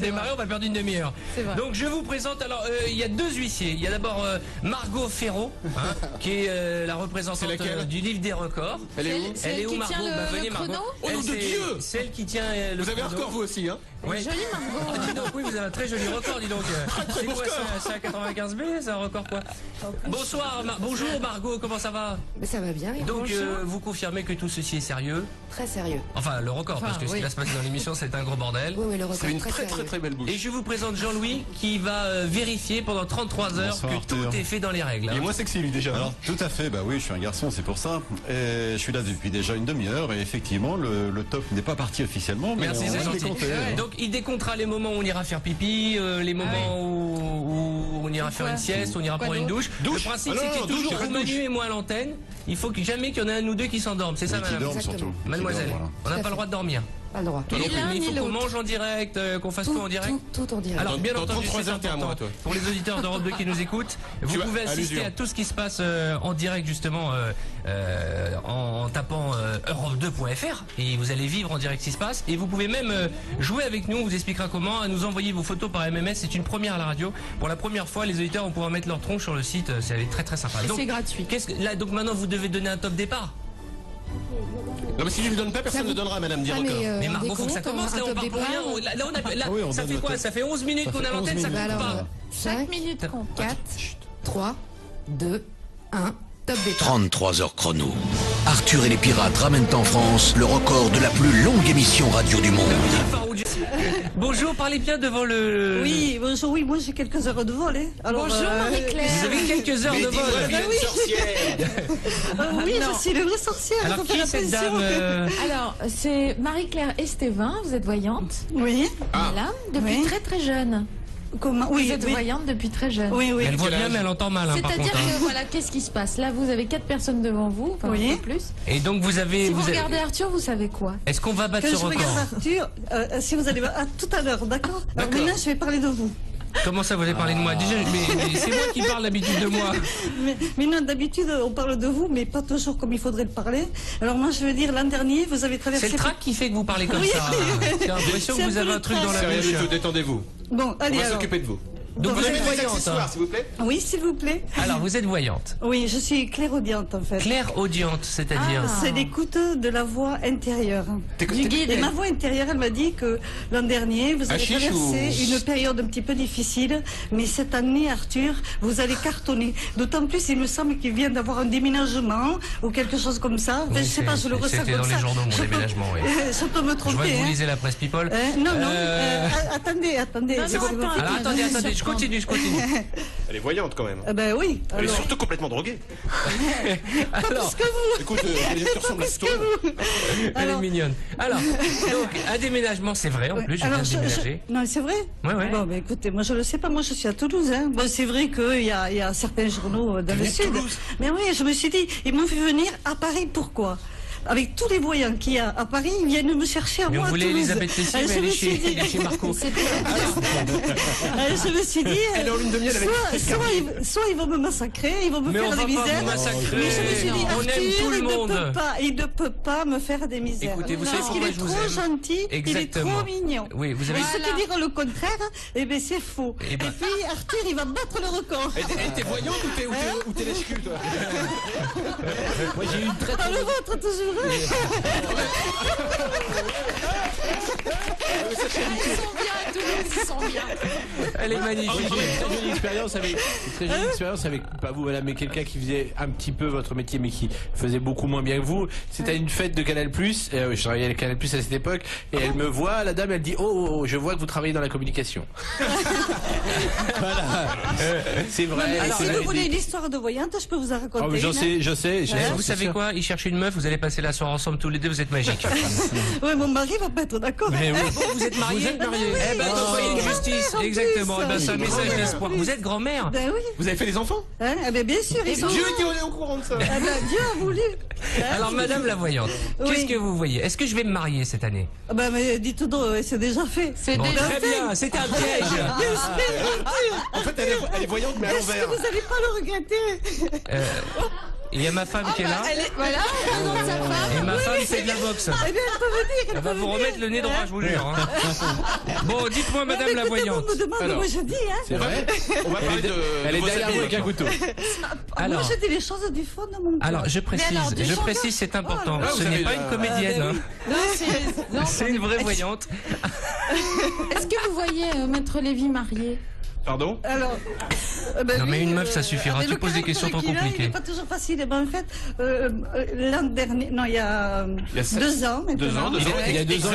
Démarrer, on va perdre une demi-heure. Donc je vous présente, alors il y a deux huissiers. Il y a d'abord Margot Ferraud, qui est la représentante du livre des records. Elle est où? Elle est où, Margot? Venez, Margot. Oh nom de Dieu! Celle qui tient le Vous avez un record vous aussi, hein? Oui. Jolie Margot. Dis donc, oui, vous avez un très joli record, dis donc. C'est quoi, c'est un 95B, c'est un record quoi? Bonsoir, bonjour Margot, comment ça va? Ça va bien. Donc vous confirmez que tout ceci est sérieux? Très sérieux. Enfin le record, parce que ce qui va se passer dans l'émission c'est un gros bordel. Oui, le record. C'est une très belle bouche. Et je vous présente Jean-Louis qui va vérifier pendant 33 heures que tout est fait dans les règles. Il est moins sexy lui déjà. Alors tout à fait, bah oui, je suis un garçon, c'est pour ça. Et je suis là depuis déjà une demi-heure et effectivement le top n'est pas parti officiellement. Mais merci, c'est gentil. Donc il décomptera les moments où on ira faire pipi, les moments où on ira faire une sieste, on ira prendre une douche. Le principe c'est qu'il y ait toujours Manu et moi à l'antenne. Il faut que jamais qu'il y en ait un ou deux qui s'endorment. C'est ça, madame? Qui dorment surtout. Mademoiselle, on n'a pas le droit de dormir. Pas le droit. Mais il faut qu'on mange en direct, qu'on fasse tout en direct. Tout en direct. Alors bien entendu, 33 c'est heures, t'es à moi, important. toi. Pour les auditeurs d'Europe 2 qui nous écoutent, vous pouvez assister à tout ce qui se passe en direct justement en tapant europe2.fr et vous allez vivre en direct ce qui se passe. Et vous pouvez même jouer avec nous, on vous expliquera comment, à nous envoyer vos photos par MMS. C'est une première à la radio. Pour la première fois, les auditeurs vont pouvoir mettre leur tronche sur le site. C'est très très sympa. C'est gratuit. Là, donc maintenant vous devez donner un top départ. Non mais si je ne donne pas, personne ne donnera, madame Di Record. Mais Margot, faut que ça commence, là on part pour rien. Là, ça fait quoi? Ça fait 11 minutes qu'on a l'antenne, ça compte pas. 5 minutes compte. 4, 3, 2, 1. Top départ. 33 heures chrono. Arthur et les pirates ramènent en France le record de la plus longue émission radio du monde. Bonjour, parlez bien devant le... Oui, bonjour, oui, moi j'ai quelques heures de vol. Alors, Bonjour Marie-Claire. Vous avez quelques heures de vol. oui, je suis une vraie sorcière. Alors qui est cette dame Alors, c'est Marie-Claire Estévin, vous êtes voyante? Oui. Voilà, depuis Oui. très jeune. Comment? Oui, Vous êtes voyante depuis très jeune. Oui, oui. Elle voit bien mais elle entend mal, par C'est-à-dire contre. que voilà, qu'est-ce qui se passe? Là, vous avez 4 personnes devant vous, enfin Oui. un peu plus. Et donc vous avez... Si vous regardez Arthur, vous savez quoi? Est-ce qu'on va battre Quand ce je regarde record? Arthur, si vous allez... tout à l'heure, d'accord? Alors maintenant, je vais parler de vous. Comment ça vous allez parler de moi? Déjà, mais c'est moi qui parle d'habitude de moi. Mais non, d'habitude, on parle de vous, mais pas toujours comme il faudrait le parler. Alors moi, je veux dire, l'an dernier, vous avez traversé... C'est le trac qui fait que vous parlez comme ça. J'ai l'impression que C'est vous un avez peu un truc le dans la C'est rien du bouche. tout, détendez-vous. Bon, On allez, va alors. s'occuper de vous. Donc vous êtes Des voyante. accessoires, s'il vous plaît. Oui, s'il vous plaît. Alors vous êtes voyante. Oui, je suis clairaudiente, en fait. Claire audiente, c'est-à-dire... C'est l'écoute de la voix intérieure. Du guide. Et ma voix intérieure, elle m'a dit que l'an dernier, vous avez Hachiche traversé ou- une période un petit peu difficile, mais cette année, Arthur, vous allez cartonner. D'autant plus, il me semble qu'il vient d'avoir un déménagement ou quelque chose comme ça. Enfin, Oui, je sais pas, je le ressens c'était comme dans ça. les journaux, mon Je peux- déménagement, oui. Je peux me Je vois tromper. que vous hein. lisez la presse People. Non, non, attendez. Non, C'est non, bon. attends. Alors attendez, je continue. Elle est voyante quand même. Ben oui. Elle est alors. surtout complètement droguée. Pas Alors, plus que vous. Écoute, tu ressembles à Stone. elle est Alors- mignonne. Alors, donc, un déménagement, c'est vrai, en plus, je viens de déménager. Non, c'est vrai. Ouais. Bon, ben écoutez, moi je le sais pas, moi je suis à Toulouse. Hein. Bon, c'est vrai qu'il y a certains journaux dans le viens de sud. Toulouse? Mais oui, je me suis dit, ils m'ont fait venir à Paris, pourquoi? Avec tous les voyants qu'il y a à Paris, ils viennent me chercher à Mais moi on à voulait Toulouse. Elisabeth Tessier, mais Je elle me est suis dit- elle est chez Marco. Je me suis dit, Elle est en lune de miel avec soit ils vont me massacrer, ils vont me Mais on faire va des pas misères. vous massacrer. Mais je me suis dit, On Arthur, aime tout le monde. il ne peut pas me faire des misères. Écoutez, vous savez parce qu'il pourquoi est je vous trop aime? gentil, il est Exactement. trop mignon. Oui, vous avez... Mais ceux qui diront le contraire, eh ben c'est faux. Eh Et ben- puis Arthur, il va battre le record. T'es voyante ou t'es lèche-cul, toi? Moi, j'ai eu une très Ah, le vôtre, toujours. Ils sont bien à Toulouse, ils sont bien. Elle est magnifique. J'ai une très jolie expérience avec, pas vous madame, mais quelqu'un qui faisait un petit peu votre métier mais qui faisait beaucoup moins bien que vous. C'était à une fête de Canal+, je travaillais avec Canal+, à cette époque, et elle me voit, la dame, elle dit oh, je vois que vous travaillez dans la communication. Voilà. C'est vrai. Mais si c'est vous vrai. voulez une histoire de voyante, je peux vous en raconter. Oh, mais je sais. Vous savez quoi? Il cherche une meuf, vous allez passer la soirée ensemble tous les deux, vous êtes magiques. Oui, mon mari va pas être d'accord. Mais oui. Vous êtes mariés? Vous êtes mariés. Eh ben, soyez une justice. en plus. Exactement. Eh ben, c'est un message Grand-mère. d'espoir. Vous êtes grand-mère? Ben oui. Vous avez fait des enfants? Hein, eh ben, bien sûr, ils sont... Dieu était au courant de ça. Ah ben, Dieu a voulu. Alors, madame la voyante, qu'est-ce Oui. que vous voyez? Est-ce que je vais me marier cette année? Ah ben, mais dites donc, c'est déjà fait. C'est Bon, déjà très bien, c'était un piège. En fait, elle est voyante, mais à Est-ce que l'envers. vous n'allez pas le regretter? il y a ma femme qui est là. Voilà, le nom de sa femme. Et ma femme fait de la boxe. Eh bien, elle peut venir. Elle va vous remettre le nez droit, je vous jure. Hein. Bon, dites-moi, madame la voyante. On me demande, Alors. moi je dis, hein. C'est vrai. On va parler de. Elle est vos derrière habits. vous avec un couteau. Alors. Moi je dis les choses du fond de mon cœur. Alors, je précise, c'est important. là, Ce vous n'est avez pas la- une comédienne. hein. Non, C'est une vraie voyante. Est-ce que vous voyez Maître Lévy marié? Pardon. Alors, Non, mais lui, une meuf, ça suffira. mais Tu le poses des questions trop caractère qu'il a, compliquées. Il n'est pas toujours facile. Et ben, en fait, l'an dernier, non, il y a, Il y a 2 ans maintenant. 2 ans, 2 ans. Il y a 2 ans,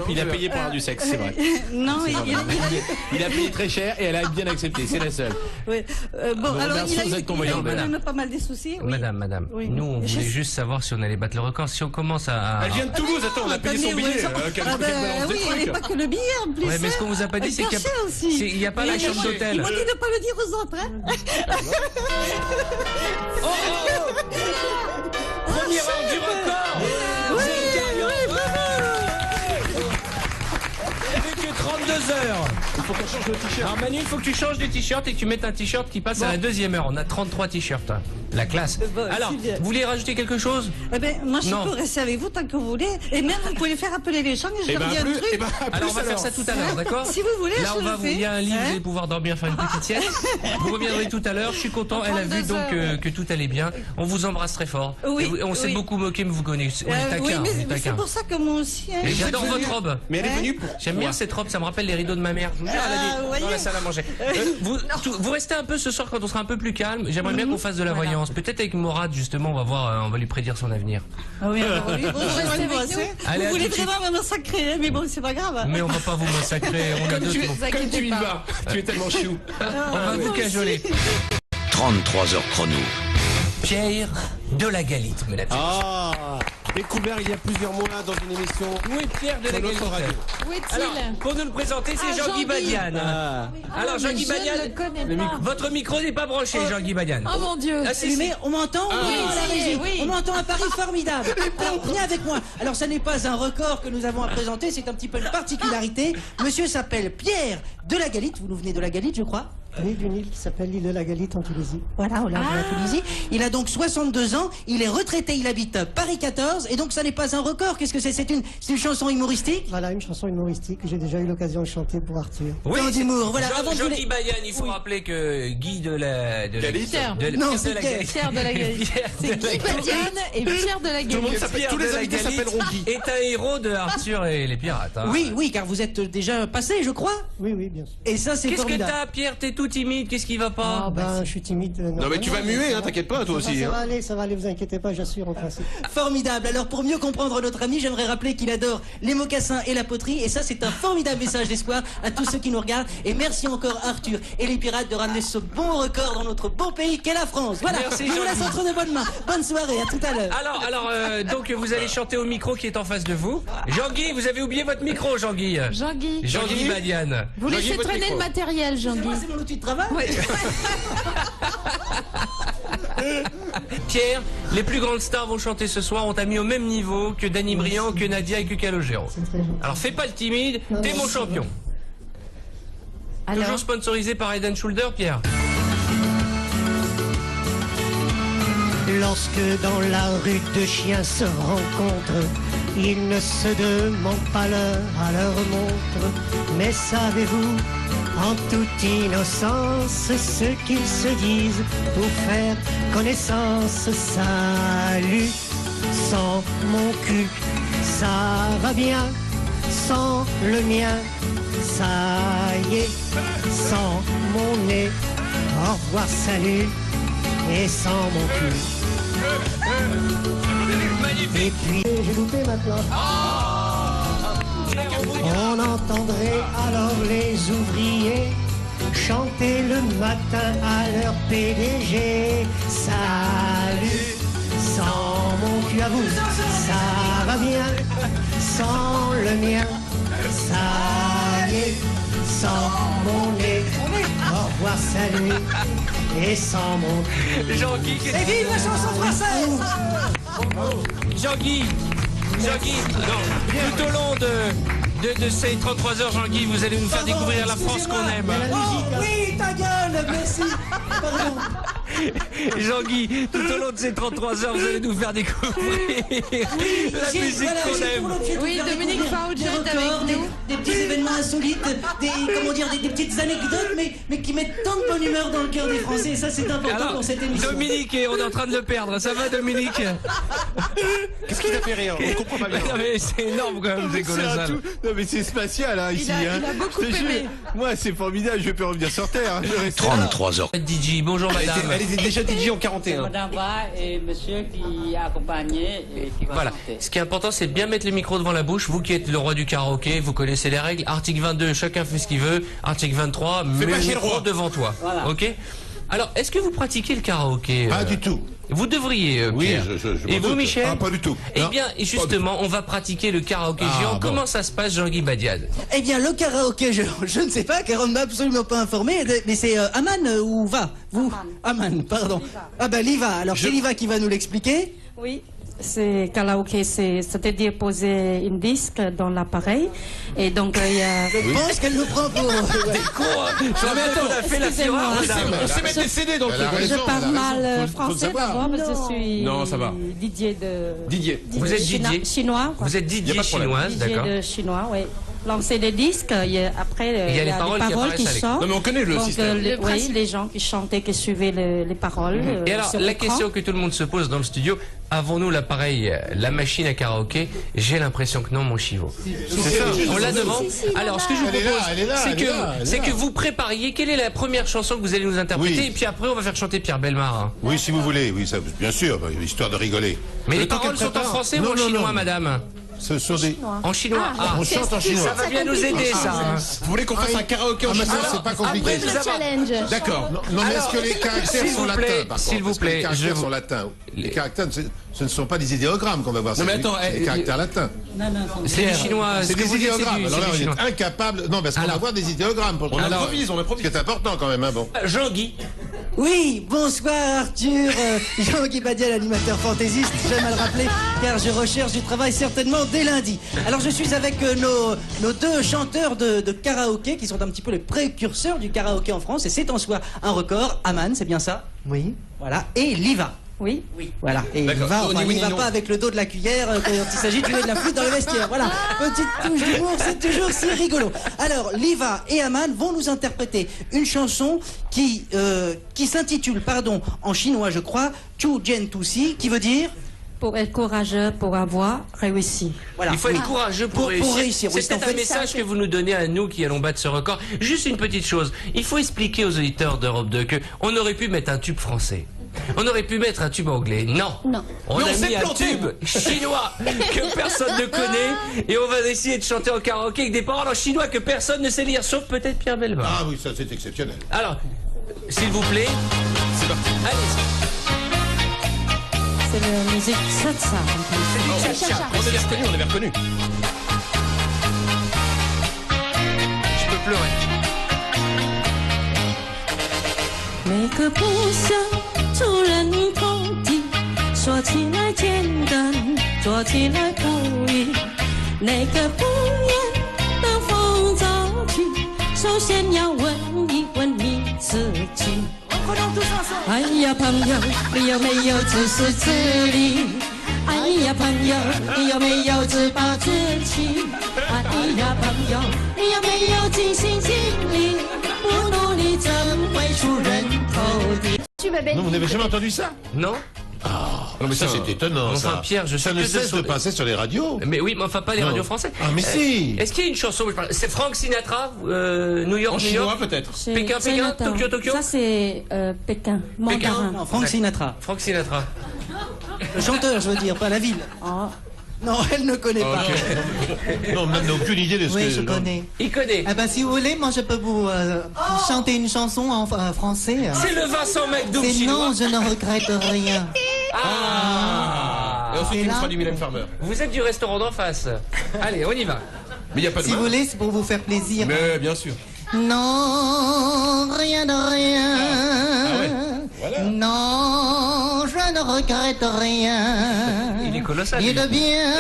il a payé pour avoir du sexe, c'est vrai. Non, Il a payé très cher et elle a bien accepté, c'est la seule. oui. Bon, alors merci, il a vous eu êtes ton quand voyant, même madame. pas mal de soucis. Oui. Madame, Oui. nous, on Je voulait sais. juste savoir si on allait battre le record. Si on commence à. Elle vient de Toulouse, attends, on a payé son Attendez, billet. ouais, Qu'elle ah ben, balance des oui, il n'est trucs. pas que le billet en plus. Ouais, mais ce hein. qu'on vous a pas dit, c'est qu'il n'y a pas la chambre Ils d'hôtel. m'ont dit de ne pas le dire aux autres. Hein. Premier rang du record. Oui, C'est gagnant. oui, bravo. Plus que 32 heures. Il faut qu'on change le t-shirt. Alors Manu, il faut que tu changes de t-shirt et que tu mettes un t-shirt qui passe à la deuxième heure. On a 33 t-shirts. La classe. Bon, Alors, c'est bien. vous voulez rajouter quelque chose? Eh ben, moi, je Non. peux rester avec vous tant que vous voulez. Et même, vous pouvez faire appeler les gens et je Eh leur ben, dis un plus, truc. eh ben, à Alors on plus, va faire ça tout à l'heure, d'accord? Si vous voulez, Là, je on va le vous, fais. il y a un lit, vous Hein allez pouvoir dormir, faire une petite sieste. Vous reviendrez tout à l'heure. Je suis content. Elle a vu 32 donc heures. que tout allait bien. On vous embrasse très fort. Oui, Et on s'est oui. beaucoup moqué, mais vous connaissez. On est Oui, taquin. mais on est c'est taquin. pour ça que moi aussi. Hein, Et je- j'adore votre robe. Mais elle est venue pour. J'aime bien cette robe, ça me rappelle les rideaux de ma mère. Je vous jure, elle a Ah, dit vous voyez. dans la salle à manger. Vous restez un peu ce soir quand on sera un peu plus calme. J'aimerais bien qu'on fasse de la voyance. Peut-être avec Morad, justement, on va voir, on va lui prédire son avenir. Ah oui, alors, oui, vous restez restez avec nous. Allez, à Vous voulez tout de suite. vraiment me massacrer, hein, mais bon, c'est pas grave. Mais on va pas vous massacrer, on a deux secondes. Comme tu y vas. Tu es tellement chou. On va vous cajoler. 33 heures chrono. Pierre de la Galite, mesdames et messieurs. Ah, découvert il y a plusieurs mois dans une émission. Où est Pierre de la Sur Galite? notre radio. Où est-il? Alors, pour nous le présenter, c'est Ah, Jean-Guy Jean-Guy. Badiane. Alors, mais Jean-Guy je ne Badiane, le connais pas. votre micro n'est pas branché, Jean-Guy Badiane. Oh mon Dieu. Ah, si, si. Mais on m'entend Ah, oui, oui, à la oui, régie. oui. On m'entend à Paris formidable. Alors venez avec moi. Alors ça n'est pas un record que nous avons à présenter, c'est un petit peu une particularité. Monsieur s'appelle Pierre de la Galite. Vous nous venez de la Galite, je crois. Oui, d'une île qui s'appelle l'île de la Galite en Tunisie. Voilà, au large de la Tunisie. Il a donc 62 ans, il est retraité, il habite Paris 14, et donc ça n'est pas un record. Qu'est-ce que c'est? C'est une chanson humoristique? Voilà, une chanson humoristique que j'ai déjà eu l'occasion de chanter pour Arthur. Oui, Temps d'humour, voilà. Jean- Avant de vous Jean-Guy les- Badiane, il faut rappeler que Guy de la Galite. Pierre. de la- Non, Pierre c'est de la Pierre. Galite. Pierre de la Galite. Pierre C'est de la Guy Galite. Badiane et Pierre de la Tout le monde Galite. s'appelle, Pierre tous les de la invités Galite s'appelleront Guy. est un héros de Arthur et les pirates. hein. Oui, oui, car vous êtes déjà passé, je crois. Oui, oui, bien sûr. Et ça, c'est Qu'est-ce que formidable. t'as, Pierre? T'es tout timide, qu'est-ce qui va pas? Ah, bah, Ben, je suis timide. Non, mais tu vas muer, hein, t'inquiète pas, toi aussi. Ça hein. va aller, vous inquiétez pas, j'assure en principe. Formidable. Alors pour mieux comprendre notre ami, j'aimerais rappeler qu'il adore les mocassins et la poterie. Et ça, c'est un formidable message d'espoir à tous ceux qui nous regardent. Et merci encore Arthur et les pirates de ramener ce bon record dans notre beau pays qu'est la France. Voilà, Merci, je vous Jean-Guy. laisse entre de bonnes mains. Bonne soirée, à tout à l'heure. Alors, donc vous allez chanter au micro qui est en face de vous. Jean-Guy, vous avez oublié votre micro, Jean-Guy. Jean-Guy. Jean-Guy Badiane. Vous Jean-Guy, laissez votre traîner micro. le matériel, C'est moi, Jean-Guy. c'est mon outil de travail. Pierre, les plus grandes stars vont chanter ce soir. On t'a mis au même niveau que Danny Briand, que Nadia et que Calogero. C'est très gentil. Alors fais pas le timide, t'es non, mon c'est champion. Alors, Toujours sponsorisé par Head & Shoulder, Pierre. Lorsque dans la rue deux chiens se rencontrent, ils ne se demandent pas l'heure à leur montre. Mais savez-vous, en toute innocence, ce qu'ils se disent pour faire connaissance? Salut, sans mon cul, ça va bien, sans le mien, ça y est, sans mon nez, au revoir, salut, et sans mon cul. Et puis j'ai loupé ma planche. On entendrait alors les ouvriers chanter le matin à leur PDG. Salut, sans mon cul à vous, ça va bien, sans le mien, ça y est, sans mon nez, au revoir, salut, et sans mon cul. Jean-Guy, Et vive la chanson française. Jean-Guy, non, tout au long de ces 33 heures, Jean-Guy, vous allez nous faire découvrir la France qu'on aime. Oh, oui, ta gueule, merci. Pardon. Jean-Guy, tout au long de ces 33 heures, vous allez nous faire découvrir la musique qu'on aime. Oui, Dominique Farrugia est avec nous. Des petits événements insolites, des petites anecdotes, mais qui mettent tant de bonne humeur dans le cœur des Français. Et ça, c'est important Alors, pour cette émission. Dominique, on est en train de le perdre. Ça va, Dominique? Qu'est-ce qui t'a fait rire? On comprend pas bien. Non, mais c'est énorme quand même, c'est colossal. Non mais c'est spatial hein, ici. Il a beaucoup aimé. Moi c'est formidable, je vais plus revenir sur Terre. Hein. 33 heures. DJ, bonjour madame. Elle était déjà DJ en 41. Madame Va et monsieur qui accompagnait et qui va Voilà. chanter. Ce qui est important, c'est de bien mettre le micro devant la bouche. Vous qui êtes le roi du karaoké, vous connaissez les règles. Article 22, chacun fait ce qu'il veut. Article 23, mets pas le chier le micro roi. devant toi. Voilà. Ok? Alors, est-ce que vous pratiquez le karaoké? Pas du tout. Vous devriez, Oui, Pierre. je Et m'en vous, doute. Michel? Ah, pas du tout. Eh Non. bien, et justement, on va pratiquer le karaoké géant. bon. Comment ça se passe, Jean-Guy Badiad? Eh bien, le karaoké, je ne sais pas, car on ne m'a absolument pas informé, mais c'est Aman ou Va? Vous? Aman, pardon. Ah ben, Liva. Alors, c'est Liva qui va nous l'expliquer. Oui, c'est karaoké, c'est-à-dire poser une disque dans l'appareil. Et donc, il y a... Je pense qu'elle nous prend pour... Non, mais attends, on a fait la Excusez-moi. fureur, madame. On sait mettre des CD dans le truc. Je parle mal français d'abord, mais je suis Non, ça va. Didier de... Didier. Vous êtes Didier? Chinois. Vous êtes Y a Didier pas de problème. chinoise, d'accord? Didier de chinois, oui. Lancer des disques, après il y a les paroles qui apparaissent avec. sortent. Non, mais on connaît le Donc, système. oui, les gens qui chantaient, qui suivaient les paroles. Et alors, sur la l'écran. question que tout le monde se pose dans le studio, avons-nous l'appareil, la machine à karaoké? J'ai l'impression que non, mon chivo. On l'a devant. Alors, ce que je vous Elle est là, propose, elle est là, c'est elle est là, elle est c'est là. que vous prépariez quelle est la première chanson que vous allez nous interpréter, Oui. et puis après, on va faire chanter Pierre Bellemare. Hein. Oui, si vous voulez, oui, ça, bien sûr, histoire de rigoler. Mais les Le temps paroles qu'elle sont en prépare. français Non, ou en non, chinois, non. madame? Ce sont des... En chinois. Ah, On chante en chinois. ça va bien nous aider, ça. Hein. Vous voulez qu'on fasse un karaoké en Ah, mais chinois? ça, c'est pas compliqué. après, ça. Challenge. D'accord. Non, mais Alors, est-ce que les caractères s'il sont vous latins, plaît, par s'il contre? vous Est-ce que plaît, les caractères je vous- sont latins. Les caractères, ce ne sont pas des idéogrammes qu'on va voir. Non, mais c'est attends, des caractères latins. C'est du chinois. C'est Ce que des vous dites, idéogrammes. c'est Alors là, du on chinois. est incapable. Non, parce qu'on va Alors- voir des idéogrammes. Pour On improvise, on Ce improvise. qui est important quand même, hein, bon. Jean-Guy. Oui, bonsoir Arthur, Jean-Guy Badial, l'animateur fantaisiste, j'aime à le rappeler, car je recherche du travail certainement dès lundi. Alors je suis avec nos deux chanteurs de karaoké, qui sont un petit peu les précurseurs du karaoké en France, et c'est en soi un record. Aman, c'est bien ça? Oui, Voilà, et Liva. oui. Voilà, et D'accord. Liva, Tony enfin, il Winnie, va non. pas avec le dos de la cuillère quand il s'agit de jouer de la flûte dans le vestiaire. Voilà, petite touche d'humour, c'est toujours si rigolo. Alors, Liva et Aman vont nous interpréter une chanson qui s'intitule, en chinois je crois, Tu Jian Tu Si, qui veut dire... Pour être courageux, pour avoir réussi. Voilà. Il faut être courageux pour réussir. oui, C'est en peut-être fait, un message que vous nous donnez à nous qui allons battre ce record. Juste une petite chose. Il faut expliquer aux auditeurs d'Europe 2 que on aurait pu mettre un tube français. On aurait pu mettre un tube anglais. Non. Non. On Mais a on s'est mis un planté. tube chinois que personne ne connaît et on va essayer de chanter en karaoké avec des paroles en chinois que personne ne sait lire, sauf peut-être Pierre Bellemare. Ah oui, ça c'est exceptionnel. Alors, s'il vous plaît. C'est parti. Allez. C'est la musique cha-cha. On avait reconnu, on avait reconnu. Je peux pleurer. 每个不想出人头地，说起来简单，做起来不易。那个不愿登峰造极，首先要问一问你自己。哎呀，朋友，你有没有自私自利？哎呀，朋友，你有没有自暴自弃？哎呀，朋友，你有没有尽心尽力？不努力怎会出人头地？ Non, vous n'avez jamais entendu ça? Non? Non, mais ça c'est étonnant. Enfin, ça. Pierre, je ça sais ne que cesse ce de sont- passer sur les radios. Mais oui, mais enfin pas les Non. radios français. Ah, mais si. Est-ce qu'il y a une chanson où je parle? C'est Frank Sinatra, New York, En New chinois York. peut-être. C'est Pékin, Chinatown. Tokyo, Tokyo. Ça, c'est Pékin, mandarin. Non, Frank Sinatra. Frank Sinatra. Le chanteur, je veux dire, pas la ville. Oh. Non, elle ne connaît pas. Non, on n'a aucune idée de ce Oui, que... je non. connais. Il connaît. Ah ben, si vous voulez, moi je peux vous chanter une chanson en français. C'est le Vincent McDoom C'est chinois. non, je ne regrette rien. Ah. Et ensuite, Et il là- fera du Mylène Farmer. Vous êtes du restaurant d'en face. Allez, on y va. Mais il n'y a pas de Si vous mal. voulez, c'est pour vous faire plaisir. Mais bien sûr. Non, rien de rien. Ah ouais, voilà. Non, je ne regrette rien. Il est colossal. Ni lui. le bien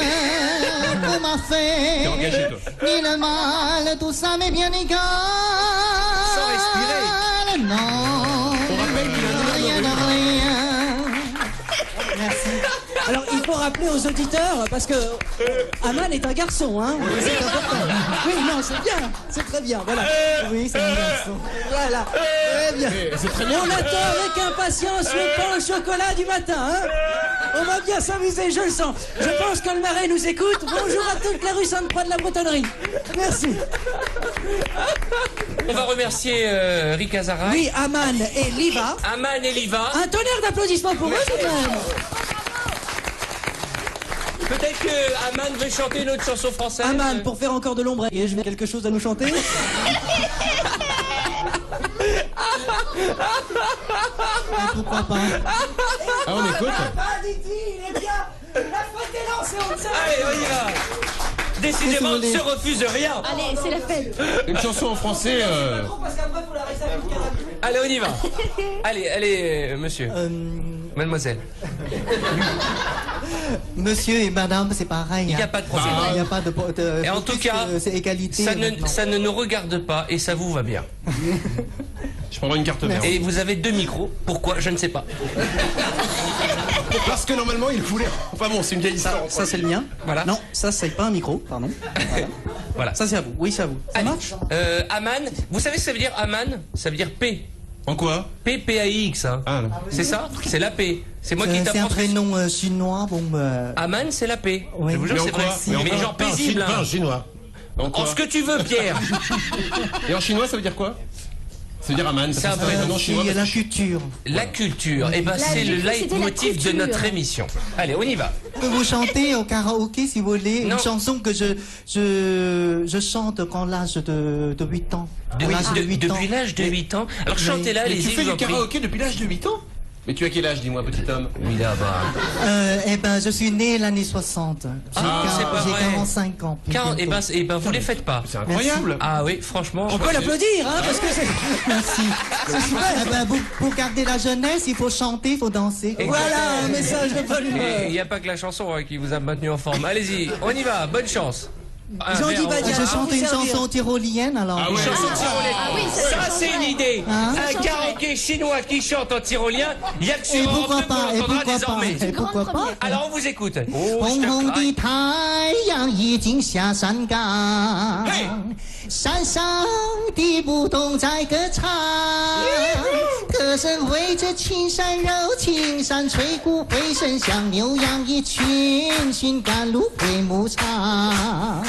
qu'on m'a fait, T'es engagé, toi. ni le mal, tout ça m'est bien égal. Sans respirer. Non, On rappelle qu'il a un rien de faut rappeler aux auditeurs, parce que Aman est un garçon, hein. C'est important. Oui, non, c'est bien. C'est très bien, voilà. Oui, c'est un garçon. Voilà. Très bien. On attend avec impatience le pain au chocolat du matin, hein. On va bien s'amuser, je le sens. Je pense que le marais nous écoute. Bonjour à toute la rue Sainte-Croix de la Bretonnerie. Merci. On va remercier Rick Azarak. Oui, Aman et Liva. Aman et Liva. Un tonnerre d'applaudissements pour eux, tout de même. Peut-être que Aman veut chanter une autre chanson française. Aman, pour faire encore de l'ombre, et je vais quelque chose à nous chanter. Pourquoi pas? Ah, on écoute. Il est bien. La fête est lancée, on le sait. Allez, on y va. Décidément, on ne se refuse rien. Allez, c'est la fête. Une chanson en français. Allez, on y va. Allez, monsieur. Mademoiselle. Monsieur et madame, c'est pareil. Il n'y a pas de problème. Il n'y a pas de. Et en tout cas, c'est égalité. ça ne nous regarde pas et ça vous va bien. Je prendrai une carte verte. Et vous avez 2 micros. Pourquoi? Je ne sais pas. Parce que normalement, il voulait. Enfin bon, c'est une vieille histoire. Ça, c'est le mien. Voilà. Non, ça, c'est pas un micro, pardon. Voilà. Ça, c'est à vous. Oui, c'est à vous. Ça marche? Aman, vous savez ce que ça veut dire Aman? Ça veut dire paix. En quoi? P-P-A-I-X. Hein. Ah, c'est ça? C'est la paix. C'est moi qui t'apprends. C'est un prénom chinois, bon. Aman, c'est la paix. Oui. Je vous jure, c'est vrai. Mais genre paisible. Pas en chinois. En ce que tu veux, Pierre. Et en chinois, ça veut dire quoi? Ça veut dire Aman. C'est un vrai nom chinois. La culture. La culture. Et ben c'est le leitmotiv de notre émission. Allez, on y va. Je peux vous chanter au karaoké si vous voulez une chanson que je chante quand l'âge de 8 ans. Depuis l'âge de 8 ans. Alors chantez-la, allez-y. Tu fais du karaoké depuis l'âge de 8 ans? Mais tu as quel âge, dis-moi, petit homme? Oui, là-bas. Eh ben, je suis né l'année 60. C'est pas j'ai vrai. 45 ans. Et ben, vous les faites pas. C'est incroyable. Ah oui, franchement. On peut l'applaudir, hein, parce que c'est. Merci. C'est super. Eh ben, pour garder la jeunesse, il faut chanter, il faut danser. Voilà, un message de bonne humeur. Il n'y a pas que la chanson qui vous a maintenu en forme. Allez-y, on y va. Bonne chance. Jean-Guy Badian, je chante une chanson tyrolienne alors. Une chanson tyrolienne. Ça c'est une idée. Un karaoké chinois qui chante en tyrolien. Il y a que sur Europe 2 qu'on l'entendra désormais. Et pourquoi pas? Alors on vous écoute. 红红的太阳已经下山岗，山上的牧童在歌唱，歌声围着青山绕青山，吹鼓回声响，牛羊一群群赶路回牧场。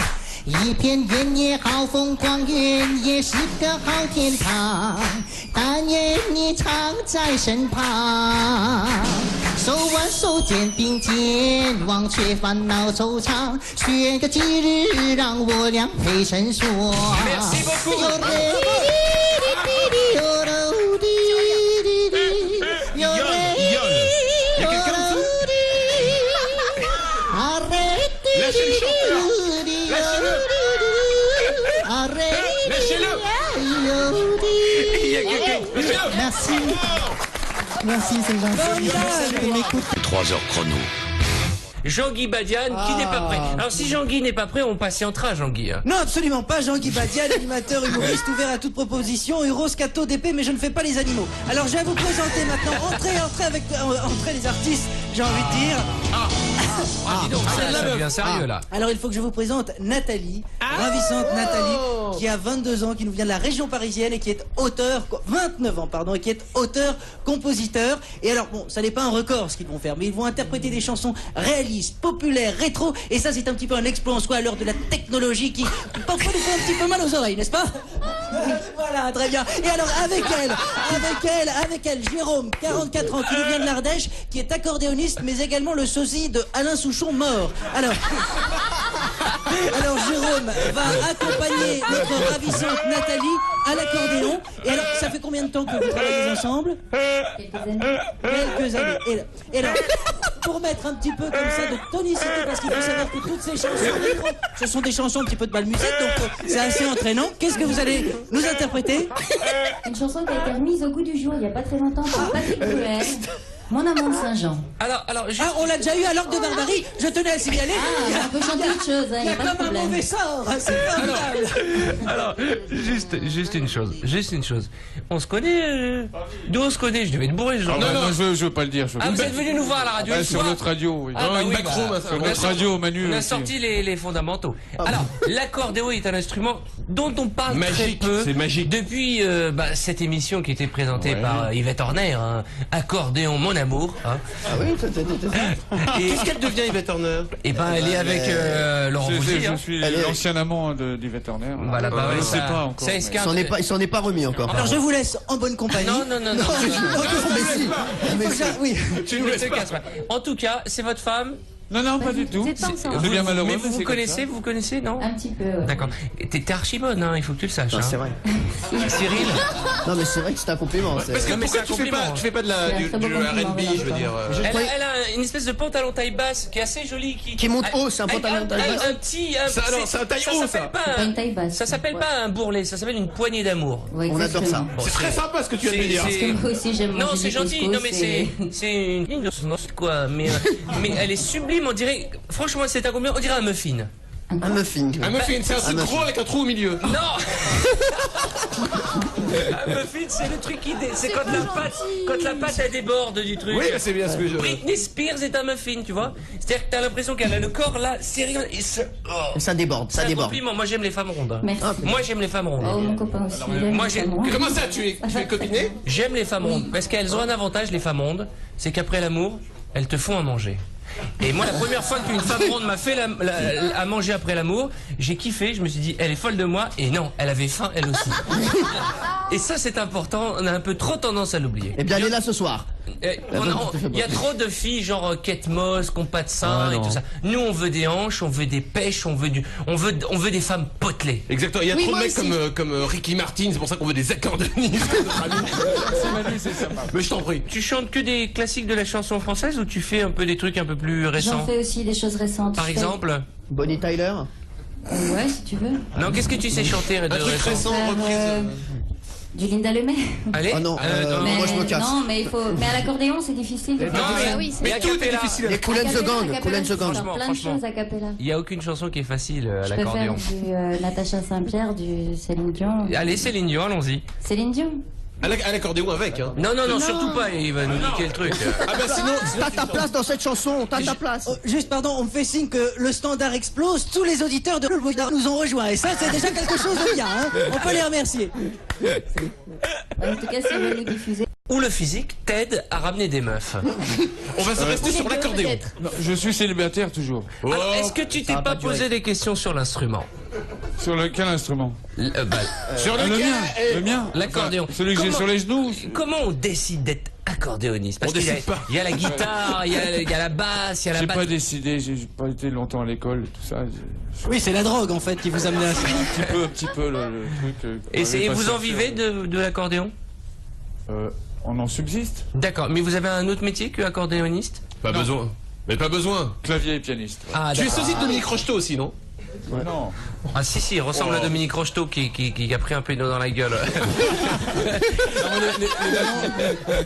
一片原野好风光，原野是个好天堂，但愿你常在身旁。手挽手，肩并肩，忘却烦恼惆怅，选个吉日让我俩陪衬说。Merci beaucoup. Lâchez le chanteur. Lâchez-le. Merci. Merci, c'est gentil. 3 heures chrono. Jean-Guy Badian qui n'est pas prêt. Alors si Jean-Guy n'est pas prêt, on patientera Jean-Guy. Non, absolument pas. Jean-Guy Badian, animateur humoriste ouvert à toute proposition, Euros, Cato, DP, mais je ne fais pas les animaux. Alors je vais vous présenter maintenant. Entrez les artistes, j'ai envie de dire. Dis donc, ça devient sérieux là. Alors il faut que je vous présente Nathalie, ravissante Nathalie, qui a 22 ans, qui nous vient de la région parisienne et qui est 29 ans, pardon, et qui est auteur-compositeur. Et alors bon, ça n'est pas un record ce qu'ils vont faire, mais ils vont interpréter des chansons réalistes, populaires, rétro, et ça c'est un petit peu un exploit en soi à l'heure de la technologie qui parfois nous fait un petit peu mal aux oreilles, n'est-ce pas? Voilà, très bien. Et alors avec elle, Jérôme, 44 ans, qui nous vient de l'Ardèche, qui est accordéoniste, mais également le sosie de Alain Souchon mort. Alors Jérôme va accompagner notre ravissante Nathalie à l'accordéon. Et alors, ça fait combien de temps que vous travaillez ensemble? Quelques années. Et alors, pour mettre un petit peu comme ça de tonicité, parce qu'il faut savoir que toutes ces chansons rétro, ce sont des chansons un petit peu de bal musette, donc c'est assez entraînant. Qu'est-ce que vous allez nous interpréter? Une chanson qui a été remise au goût du jour il n'y a pas très longtemps par Patrick Bruel. Mon amant de Saint-Jean. Alors, Ah, on l'a déjà eu à l'ordre de Barbarie. Je tenais à le signaler. Ah, on peut chanter autre chose, il Il n'y y a a pas de comme un problème. mauvais sort. C'est formidable. Alors, juste une chose. On se connaît, d'où on se connaît? Je devais être bourré, genre. Non, je veux pas le dire. Ah, vous êtes venu nous voir à la radio une Sur fois notre radio, oui. Ah, bah une oui, Macron, bah, sur notre radio, Manu. On a aussi. sorti les fondamentaux. Alors, l'accordéon est un instrument dont on parle Magique, très peu c'est magique. depuis cette émission qui était présentée par Yvette Horner, hein, Accordéon mon amour. Hein. Ah oui, qu'est-ce qu'elle devient, Yvette Horner? Et ben, elle est avec Laurent Voulzy. Je suis l'ancien amant d'Yvette Horner. Voilà, bah ouais, je sais ça- pas encore. ça mais- escarpe- Il s'en est pas remis encore. Alors je vous laisse en bonne compagnie. Non. Mais si. Oui. Tu ne te casses pas. En tout cas, c'est votre femme. Non, pas du tout. Vous êtes pas ensemble. Je deviens malheureux. Mais vous c'est comme connaissez, vous connaissez, non? Un petit peu. Ouais. D'accord. T'es archi bonne, hein, il faut que tu le saches. Non, hein. c'est vrai. Cyril. Non, mais c'est vrai que c'est un compliment. c'est- Parce que Non, mais pourquoi c'est un compliment. tu fais pas du C'est un très beau R&B, compliment, je veux dire. Elle a une espèce de pantalon taille basse qui est assez joli. Qui monte haut, c'est un pantalon taille basse. Un petit. C'est un taille haut, ça. s'appelle pas C'est pas une taille basse. Ça s'appelle pas un bourrelet, ça s'appelle une poignée d'amour. Ouais, On adore exactement. ça. C'est très sympa ce que tu viens de me dire. Parce que moi aussi j'aime Non, manger c'est du gentil. couscous Non, mais et- c'est une ligne de non, c'est quoi. Mais elle est sublime. On dirait. Franchement, c'est un combien? On dirait un muffin. Un muffin. Un muffin, c'est un truc gros avec un trou au milieu. Non. Un muffin, c'est le truc qui c'est quand la pâte elle déborde du truc. Oui, c'est bien ce que je. Britney Spears est un muffin, tu vois. C'est-à-dire que t'as l'impression qu'elle a le corps là serré et Ça déborde, c'est ça un déborde. compliment. Moi j'aime les femmes rondes. Merci. Moi j'aime les femmes rondes. Oh, mon copain aussi. il aime moi, les j'ai- femmes rondes. Comment ça, tu es copiné? J'aime les femmes rondes parce qu'elles ont un avantage, les femmes rondes, c'est qu'après l'amour, elles te font à manger. Et moi, la première fois qu'une femme ronde m'a fait à manger après l'amour, j'ai kiffé, je me suis dit, elle est folle de moi, et non, elle avait faim, elle aussi. Et ça, c'est important, on a un peu trop tendance à l'oublier. Eh bien, elle est là ce soir. Il y a trop de filles genre Kate Moss, qui n'ont pas de seins et tout ça. Nous, on veut des hanches, on veut des pêches, on veut des femmes potelées. Exactement, il y a trop de mecs comme Ricky Martin, c'est pour ça qu'on veut des accordéonistes. C'est Manu, c'est sympa. Mais je t'en prie. Tu chantes que des classiques de la chanson française ou tu fais un peu des trucs un peu plus récents? J'en fais aussi des choses récentes. Par Je fais- exemple? Bonnie Tyler. Ouais, si tu veux. Non, qu'est-ce que tu sais chanter de truc récent, Faire, reprise. du Linda Lemay. Allez. Oh non, Mais, moi je me casse. non, mais il faut. Mais à l'accordéon, c'est difficile. De faire Mais tout est difficile. Les Cool and the Gang, Cool and the Gang. Franchement, plein de choses à cappella. Il n'y a aucune chanson qui est facile à Je peux faire l'accordéon. du Natacha Saint-Pierre, du Céline Dion. Allez, Céline Dion, allons-y. Céline Dion. À l'accordéon avec, hein. Non, surtout pas, il va nous niquer le truc. Ah bah sinon. T'as ta place dans cette chanson, t'as ta place. Oh, juste, pardon, on me fait signe que le standard explose. Tous les auditeurs de l'Olboudard nous ont rejoints. Et ça, c'est déjà quelque chose de bien. Hein. On peut les remercier. En tout cas, si vous voulez le diffuser. Où le physique t'aide à ramener des meufs. On va se rester sur l'accordéon. Non, je suis célibataire toujours. Alors, est-ce que tu t'es pas posé des questions sur l'instrument? Sur quel instrument? Sur le mien. Le mien. L'accordéon. Enfin, celui que j'ai sur les genoux. Comment on décide d'être accordéoniste? Parce On qu'il y a- décide pas. il y a la guitare, il y a la basse, il y a la J'ai batterie. pas décidé, j'ai pas été longtemps à l'école, tout ça. Oui, c'est la drogue en fait qui vous amène à ça. Un petit peu le truc. Et vous en vivez de l'accordéon? On en subsiste. D'accord, mais vous avez un autre métier que accordéoniste? Pas besoin. Mais pas besoin. Clavier et pianiste. Ah, Tu es d'accord. sosie de Dominique Rocheteau aussi, non? Non. Ah si, il ressemble à Dominique Rocheteau qui a pris un pédo dans la gueule.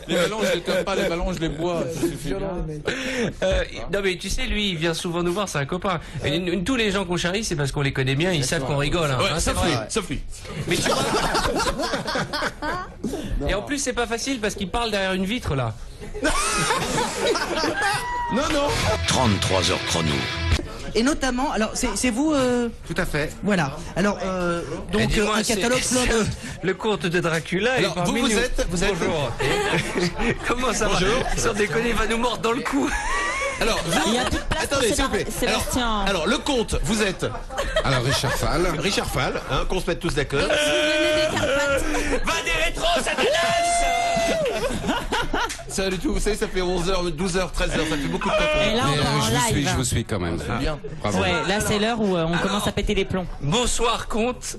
Les ballons, je les tape pas, les ballons, je les bois. Ça suffit bien. Non mais tu sais, lui, il vient souvent nous voir, c'est un copain. Et tous les gens qu'on charrie, c'est parce qu'on les connaît bien, ils savent qu'on rigole. Hein. Ouais, Hein, c'est sauf lui, vrai. sauf lui. Mais tu vois. Et en plus, c'est pas facile parce qu'il parle derrière une vitre là. Non. 33 heures chrono. Et notamment, alors c'est vous. Tout à fait. Voilà. Alors Et donc dis-moi, un catalogue c'est- plein de. Le conte de Dracula Alors, est parmi vous nous. êtes- Bonjour. Comment ça Bonjour. va? Sans déconner, il va nous mordre dans le cou. Alors, vous... Attendez, s'il vous plaît. Alors, le comte, vous êtes. Alors, Richard Fall. Richard Fall, hein, qu'on se mette tous d'accord. Va des rétros, ça te laisse. Ça du tout, vous savez, ça fait 11h, 12h, 13h, ça fait beaucoup de temps. Et là, on est en live. Je vous suis quand même. Bien. Bravo. Ouais, là c'est l'heure où on commence à péter les plombs. Bonsoir, comte.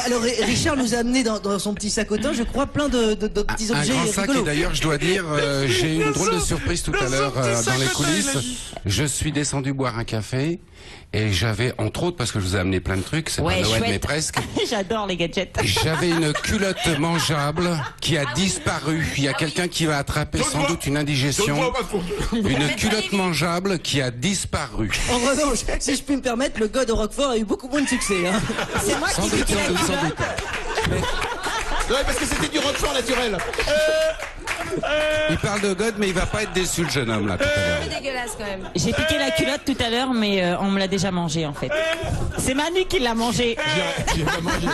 Alors Richard nous a amené dans son petit sacotin, je crois, plein de petits Un objets grand sac, et rigolos. d'ailleurs, je dois dire, j'ai eu une drôle de surprise tout à l'heure dans les coulisses. Je suis descendu boire un café Et j'avais, entre autres, parce que je vous ai amené plein de trucs, c'est pas Noël, chouette. mais presque. J'adore les gadgets. J'avais une culotte mangeable qui a disparu. Il y a quelqu'un qui va attraper sans doute une indigestion. Une culotte mangeable qui a disparu. En revanche, si je puis me permettre, le God de Roquefort a eu beaucoup moins de succès. Hein. C'est moi qui piquais la culotte. Ouais, parce que c'était du Roquefort naturel. Il parle de God, mais il va pas être déçu, le jeune homme, là, tout à l'heure. C'est dégueulasse quand même. J'ai piqué la culotte tout à l'heure, mais on me l'a déjà mangé en fait. C'est Manu qui l'a mangé. J'ai pas mangé.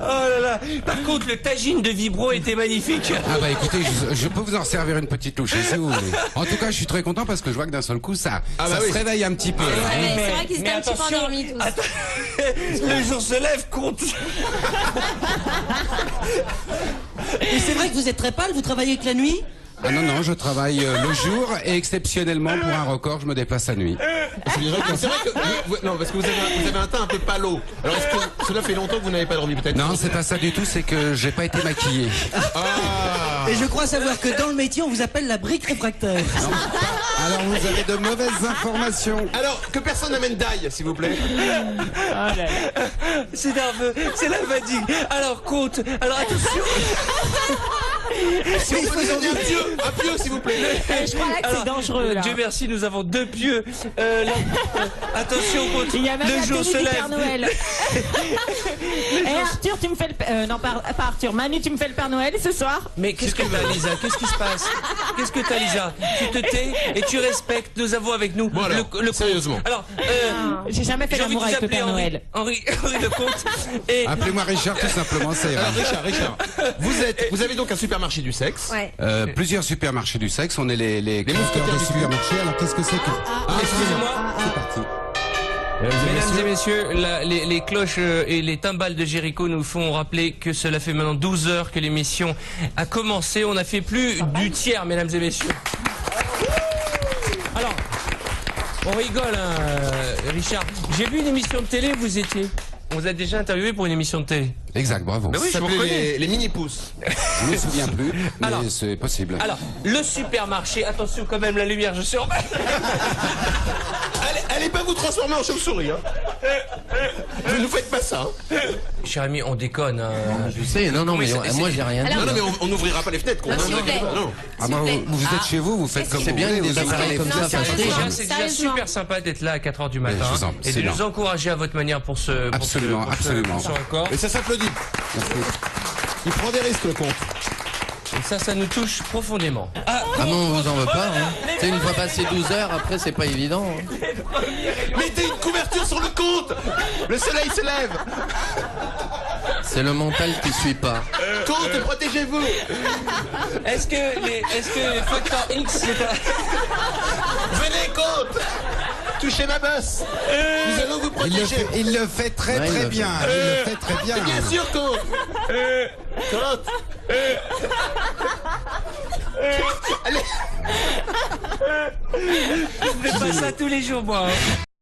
Oh là là. Par contre, le tagine de Vibro était magnifique. Ah bah écoutez, je peux vous en servir une petite louche si vous voulez. En tout cas, je suis très content parce que je vois que d'un seul coup, ça se réveille un petit peu. C'est vrai qu'ils étaient un petit peu endormis tous. Le jour se lève, compte. Et c'est vrai que vous êtes très pâle, vous travaillez que la nuit? Ah non, non, je travaille le jour et exceptionnellement pour un record, je me déplace la nuit. C'est vrai que non, parce que vous avez un teint un peu palo. Alors est-ce que cela fait longtemps que vous n'avez pas dormi peut-être? Non, c'est pas ça du tout, c'est que j'ai pas été maquillé. Et je crois savoir que dans le métier, on vous appelle la brique réfractaire. Non, alors vous avez de mauvaises informations. Alors que personne n'amène d'ail, s'il vous plaît. C'est nerveux, c'est la fatigue. Alors compte, alors attention. Si vous pouvez un pieu, s'il vous plaît. Je crois là que c'est dangereux là. Dieu merci, nous avons 2 pieux. Attention, compte. Il y a même le la jour tenue se du lève. Père Noël. Et Arthur, tu me fais le... non, pas Arthur. Manu, tu me fais le Père Noël ce soir? Mais qu'est-ce que t'as, Lisa? Qu'est-ce qui se passe? Qu'est-ce que t'as, Lisa? Tu te tais et tu respectes. Nous avons avec nous bon, alors, le sérieusement. Alors, j'ai jamais fait l'amour avec le Père Noël. Henri Lecomte. Et... Appelez-moi Richard tout simplement, ça ira. Alors Richard, vous avez donc un supermarché du sexe. Ouais. Plusieurs supermarchés du sexe, on est les mousquetaires des supermarchés. Alors qu'est-ce que c'est que... excusez-moi. C'est parti. Mesdames et messieurs, les cloches et les timbales de Jéricho nous font rappeler que cela fait maintenant 12 heures que l'émission a commencé. On a fait plus du tiers, mesdames et messieurs. Alors, on rigole, hein, Richard. J'ai vu une émission de télé, vous étiez. On vous a déjà interviewé pour une émission de télé. Exact, bravo. Ben oui, Ça s'appelait les mini-pousses. Je me souviens plus, mais Alors, c'est possible. Alors, le supermarché, attention quand même, la lumière, je surveille. Allez pas vous transformer en chauve-souris. Hein. Vous ne faites pas ça. Hein. Cher ami, on déconne. Je sais, non, mais moi j'ai rien dit. Non, mais on n'ouvrira pas les fenêtres. Non. Ah bah, vous êtes chez vous, vous faites comme c'est vous bien voulez, des vous appareils comme ça. C'est déjà super sympa d'être là à 4h du matin et de nous encourager à votre manière pour ce Absolument. record. Et ça s'applaudit. Il prend des risques, le compte. Et ça nous touche profondément. Ah non, on vous en veut pas. Hein. Tu sais, une fois passé 12 heures, après c'est pas évident. Hein. Mettez une couverture sur le compte. Le soleil se lève. C'est le mental qui suit pas. Compte, protégez-vous. Est-ce que les facteurs X, c'est pas... Venez, compte. Touchez ma bosse. Nous allons vous protéger. Il le fait très bien. Il le fait très bien. Bien sûr, compte. Compte. Allez. Je fais pas ça tous les jours, moi. Hein.